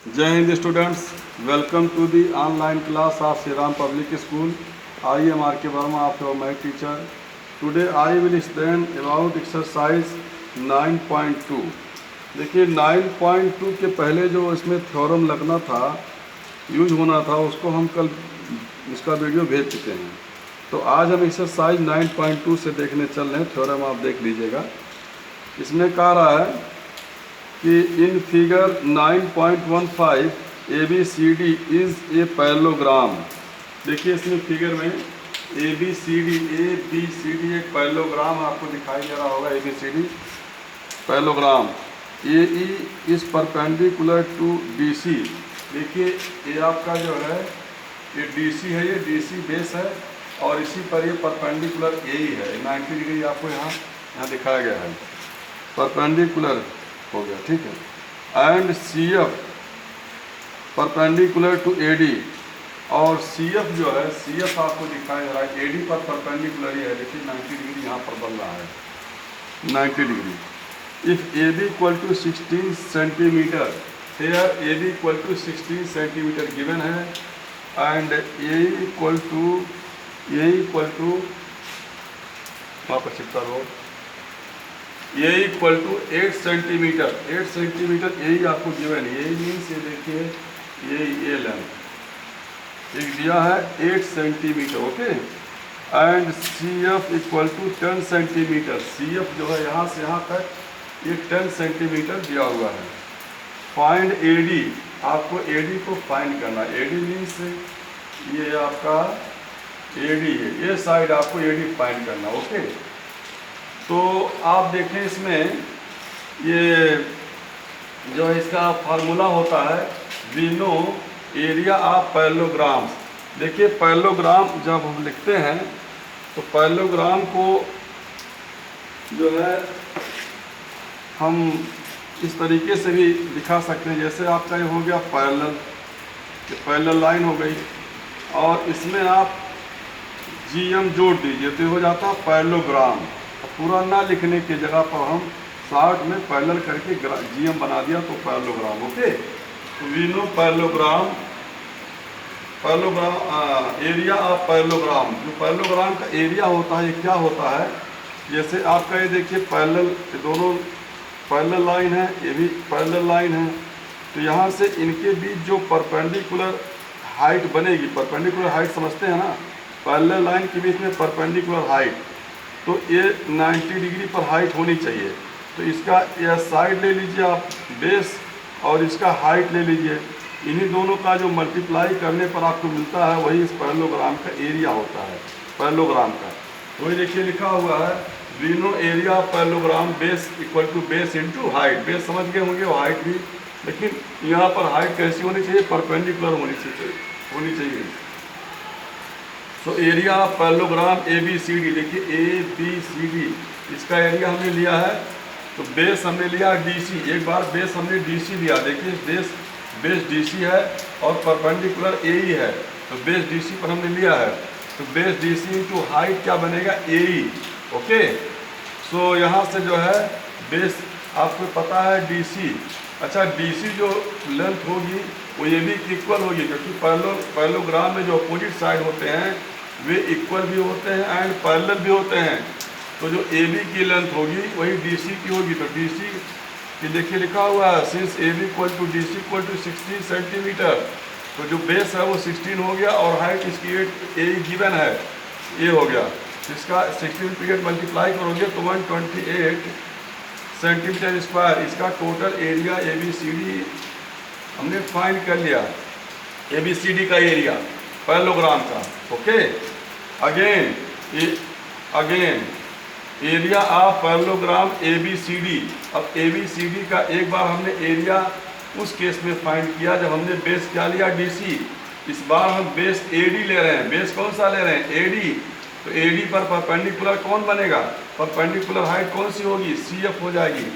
जय हिंद students, welcome to the online class of Shri Ram public school. I am R K Verma, आप your math teacher. Today I will explain about exercise 9.2। देखिए 9.2 के पहले जो इसमें थ्योरम लगना था, यूज होना था, उसको हम कल इसका वीडियो भेज चुके हैं। तो आज हम एक्सरसाइज 9.2 से देखने चल रहे हैं। थ्योरम आप देख लीजिएगा। इसमें कह रहा है कि in figure 9.15 ABCD is a parallelogram. देखिए इसमें फिगर में ABCD एक पैरेललोग्राम आपको दिखाई दे रहा होगा। ABCD parallelogram. AE is perpendicular to DC। देखिए ये आपका जो है ये DC है, ये DC बेस है और इसी पर ये परपेंडिकुलर AE है। 90 डिग्री आपको यहाँ दिखाया गया है, परपेंडिकुलर हो गया, ठीक है। And CF perpendicular to AD, और CF जो है CF आपको दिखाई दे रहा है AD पर परपेंडिकुलर ही है। देखिए 90 डिग्री यहाँ पर बन रहा है, 90 degree. If AB equal to 16 centimetre, here AB equal to 16 centimetre given है, एंड A इक्वल टू वहाँ पर चिपका दो, A equal to 8 centimetre. 8 centimetre यही आपको गिवन है। यही मीन्स ये देखिए ये लेंथ एक दिया है 8 centimetre, okay. And CF equal to 10 centimetre. CF जो है यहाँ से यहाँ तक ये 10 सेंटीमीटर दिया हुआ है। फाइंड AD, आपको AD को फाइंड करना। AD मीन्स ये आपका AD है, ये साइड आपको AD फाइंड करना, ओके। तो आप देखें इसमें ये जो इसका फार्मूला होता है, we know area of parallelograms. देखिए पैरेललोग्राम जब हम लिखते हैं तो पैरेललोग्राम को जो है हम इस तरीके से भी दिखा सकते हैं। जैसे आपका ये हो गया पैरेलल लाइन हो गई, और इसमें आप GM जोड़ दीजिए तो हो जाता है पैरेललोग्राम। पूरा ना लिखने की जगह पर हम शॉर्ट में पैरेलल करके GM बना दिया तो पैरेललोग्राम, ओके। तो we know parallelogram area of parallelogram. जो पैरेललोग्राम का एरिया होता है ये क्या होता है, जैसे आपका ये देखिए पैरेलल, दोनों पैरेलल लाइन है, ये भी पैरेलल लाइन है। तो यहाँ से इनके बीच जो परपेंडिकुलर हाइट बनेगी, परपेंडिकुलर हाइट समझते हैं ना, पैरेलल लाइन के बीच में परपेंडिकुलर हाइट, तो ये 90 डिग्री पर हाइट होनी चाहिए। तो इसका यह साइड ले लीजिए आप बेस, और इसका हाइट ले लीजिए। इन्हीं दोनों का जो मल्टीप्लाई करने पर आपको मिलता है वही इस पैरेललोग्राम का एरिया होता है, पैरेललोग्राम का। तो ये देखिए लिखा हुआ है we know area of parallelogram base equal to base into height. Base समझ गए होंगे, वो हाइट भी, लेकिन यहाँ पर हाइट कैसी होनी चाहिए, परपेंडिकुलर होनी चाहिए। तो एरिया ऑफ पैरेललोग्राम ABCD, देखिए ABCD इसका एरिया हमने लिया है। तो बेस हमने लिया DC, एक बार बेस हमने DC लिया। देखिए बेस DC है और परपेंडिकुलर AE है, तो बेस DC पर हमने लिया है। तो बेस DC इंटू हाइट क्या बनेगा, AE, ओके। सो यहाँ से जो है बेस आपको पता है DC। अच्छा, DC जो लेंथ होगी वो AB की इक्वल होगी, क्योंकि पैरेललोग्राम में जो अपोजिट साइड होते हैं वे इक्वल भी होते हैं एंड पैरेलल भी होते हैं। तो जो AB की लेंथ होगी वही DC की होगी। तो DC की देखिए लिखा हुआ है since AB equal to DC equal to 16 centimetre. तो जो बेस है वो 16 हो गया और हाइट इसकी 8 AE गिवन है, ये हो गया। इसका 16 पीरियड मल्टीप्लाई करोगे तो 128 सेंटीमीटर स्क्वायर। इसका टोटल एरिया ABCD हमने फाइंड कर लिया, ABCD का एरिया पैरेललोग्राम का, okay. Again area of parallelogram ABCD। अब ABCD का एक बार हमने एरिया उस केस में फाइंड किया जब हमने बेस क्या लिया, DC। इस बार हम बेस AD ले रहे हैं। बेस कौन सा ले रहे हैं, AD। तो AD पर परपेंडिकुलर कौन बनेगा, परपेंडिकुलर हाइट कौन सी होगी, CF हो जाएगी।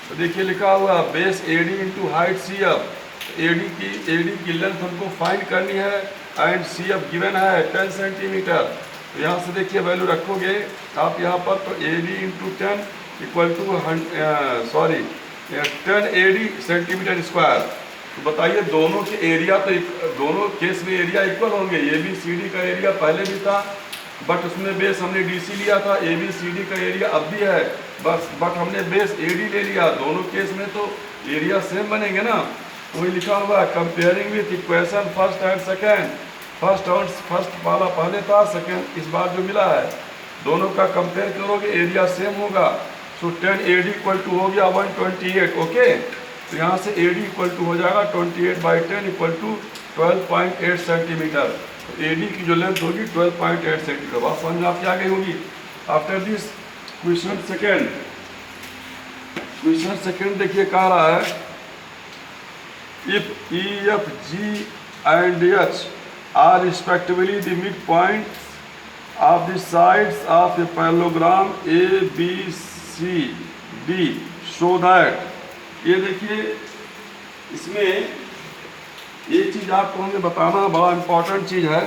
तो देखिए लिखा हुआ base AD into height CF। AD की लेंथ हमको फाइंड करनी है एंड CF गिवन है 10 सेंटीमीटर। तो यहाँ से देखिए वैल्यू रखोगे आप यहाँ पर, तो AD into 10 equal to 10 AD centimetre square. तो बताइए दोनों के एरिया तो दोनों केस में एरिया इक्वल होंगे। ए बी सी डी का एरिया पहले भी था, बट उसमें बेस हमने डी सी लिया था। ए बी सी डी का एरिया अब भी है, बट हमने बेस ए डी ले लिया। दोनों केस में तो एरिया सेम बनेंगे ना। वही लिखा हुआ comparing with equation first and second. First वाला पहले था, सेकेंड इस बार जो मिला है, दोनों का कंपेयर करोगे एरिया सेम होगा। सो 10 AD इक्वल टू हो गया 128। ओके, तो यहाँ से AD इक्वल टू हो जाएगा 28/10 इक्वल टू 12.8 सेंटीमीटर। तो AD की जो लेंथ होगी 12.8 सेंटीमीटर। बात समझ में आपकी आ गई होगी। आफ्टर दिस क्वेश्चन सेकेंड देखिए कह रहा है if E, F, G and H are respectively the midpoints of the sides of a parallelogram A, B, C, D, so that, ये देखिए इसमें एक चीज़ आपको हमें बताना बड़ा इम्पोर्टेंट चीज़ है।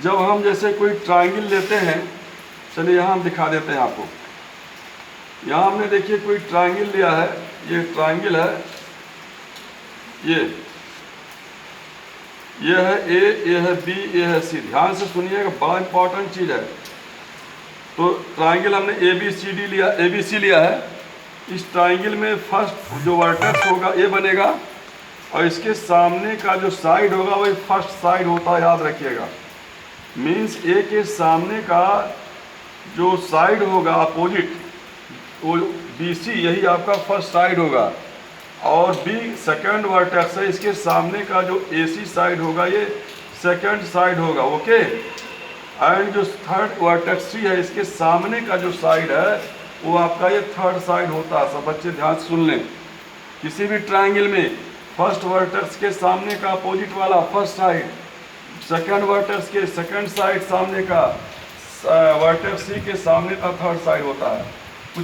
जब हम जैसे कोई ट्रायंगल लेते हैं, चलिए यहाँ हम दिखा देते हैं आपको। यहाँ हमने देखिए कोई ट्रायंगल लिया है, ये ट्रायंगल है, ये है ए, ये है बी, ये है सी। ध्यान से सुनिएगा, बड़ा इंपॉर्टेंट चीज़ है। तो ट्रायंगल हमने ए बी सी डी लिया, ए बी सी लिया है। इस ट्रायंगल में फर्स्ट जो वर्टेक्स होगा ए बनेगा, और इसके सामने का जो साइड होगा वही फर्स्ट साइड होता है, याद रखिएगा। मीन्स ए के सामने का जो साइड होगा अपोजिट, वो बी सी, यही आपका फर्स्ट साइड होगा। और बी सेकंड वर्टेक्स है, इसके सामने का जो AC साइड होगा ये सेकंड साइड होगा। ओके, एंड जो थर्ड वर्टेक्स सी है, इसके सामने का जो साइड है वो आपका ये थर्ड साइड होता है। सब बच्चे ध्यान से सुन लें, किसी भी ट्रायंगल में फर्स्ट वर्टेक्स के सामने का अपोजिट वाला फर्स्ट साइड, सेकंड वर्टेक्स के सेकंड साइड सामने का वर्टेक्स सी के सामने का थर्ड साइड होता है।